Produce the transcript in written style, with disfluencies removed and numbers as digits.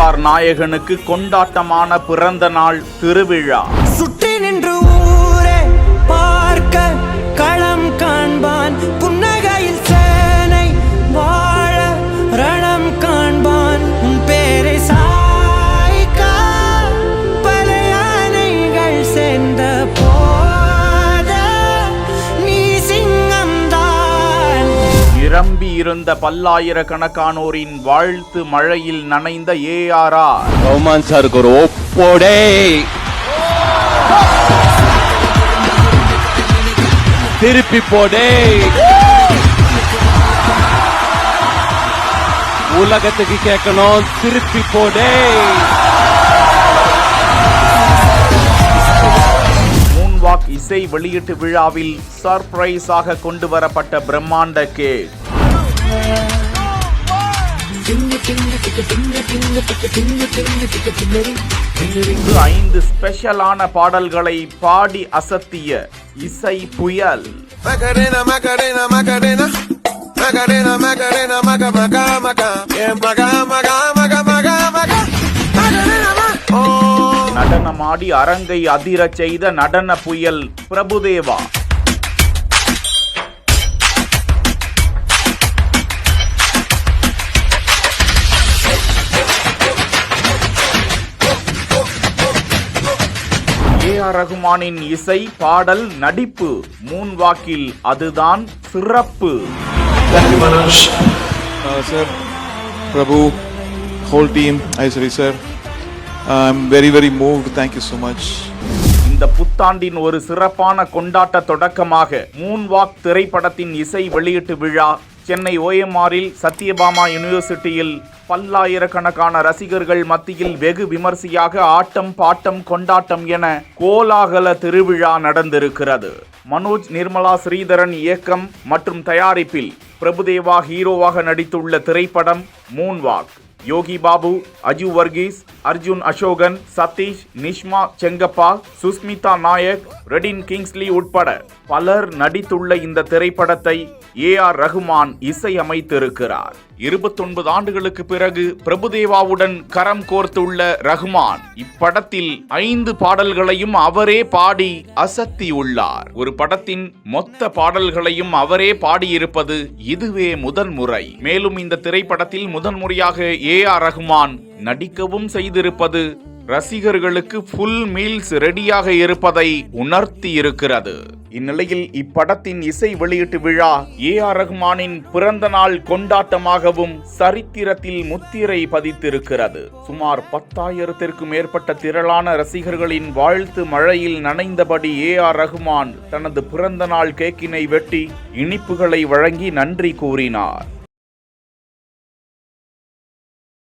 Super நாயகனுக்கு கொண்டாட்டமான பிறந்த நாள் திருவிழா. சுற்றி நின்று ஊரே பார்க்க களம் காண்பான், புன்னகையில் சேனை வாழ ரணம் காண்பான், உன் பேரை சாய்க்க பல யானைகள் சேர்ந்த போத நீ சிங்கம்தான். நிரம்பி இருந்த பல்லாயிரக்கணக்கானோரின் வாழ்த்து மழையில் நனைந்த ARR. ரஹ்மான் சாருக்கு ஒரு ஒப்போடே. திருப்பி போடே. உலகத்துக்கு கேட்கணும், திருப்பி போடே. மூன்வாக் இசை வெளியீட்டு விழாவில் சர்ப்ரைஸாக கொண்டு வரப்பட்ட பிரம்மாண்ட கேக். 5 ஸ்பெஷலான பாடல்களை பாடி அசத்திய இசை புயல். Macarena, Macarena, Macarena, Macarena, Macarena, Maca, Maca, Maca, yeah, Maca, Maca, Maca, Maca, Maca, Macarena, Maca. நடனமாடி அரங்கை அதிரச் செய்த நடன புயல் பிரபுதேவா. AR ரகுமானின் இசை, பாடல், நடிப்பு மூன்வாக்கில் அதுதான் சிறப்பு. Thank you, Manoj. Sir, Prabhu, whole team, Aishwari sir. I'm very, very moved. Thank you so much. இந்த புத்தாண்டின் ஒரு சிறப்பான கொண்டாட்ட தொடக்கமாக மூன்வாக் திரைப்படத்தின் இசை வெளியீட்டு விழா சென்னை OMRல் சத்யபாமா யூனிவர்சிட்டியில் பல்லாயிரக்கணக்கான ரசிகர்கள் மத்தியில் வெகு விமர்சையாக ஆட்டம் பாட்டம் கொண்டாட்டம் என கோலாகல திருவிழா நடந்திருக்கிறது. மனோஜ் நிர்மலா ஸ்ரீதரன் இயக்கம் மற்றும் தயாரிப்பில் பிரபுதேவா ஹீரோவாக நடித்துள்ள திரைப்படம் மூன்வாக். யோகி பாபு, அஜு வர்கீஸ், அர்ஜுன் அசோகன், சதீஷ், நிஷ்மா செங்கப்பா, சுஸ்மிதா நாயக், ரெடின் கிங்ஸ்லி உட்பட பலர் நடித்துள்ள இந்த திரைப்படத்தை AR ரகுமான் இசையமைத்திருக்கிறார். 29 ஆண்டுகளுக்கு பிறகு பிரபுதேவாவுடன் கரம் கோர்த்துள்ள ரகுமான் இப்படத்தில் 5 பாடல்களையும் அவரே பாடி அசத்தியுள்ளார். ஒரு படத்தின் மொத்த பாடல்களையும் அவரே பாடியிருப்பது இதுவே முதன்முறை. மேலும் இந்த திரைப்படத்தில் முதன்முறையாக AR ரகுமான் நடிக்கவும் செய்திருப்பது ரசிகர்களுக்கு ஃபுல் மீல்ஸ் ரெடியாக இருப்பதை உணர்த்தி இருக்கிறது. இந்நிலையில் இப்படத்தின் இசை வெளியீட்டு விழா AR ரகுமானின் பிறந்த நாள் கொண்டாட்டமாகவும் சரித்திரத்தில் முத்திரை பதித்திருக்கிறது. சுமார் 10,000த்திற்கும் மேற்பட்ட திரளான ரசிகர்களின் வாழ்த்து மழையில் நனைந்தபடி AR ரகுமான் தனது பிறந்த நாள் கேக்கினை வெட்டி இனிப்புகளை வழங்கி நன்றி கூறினார்.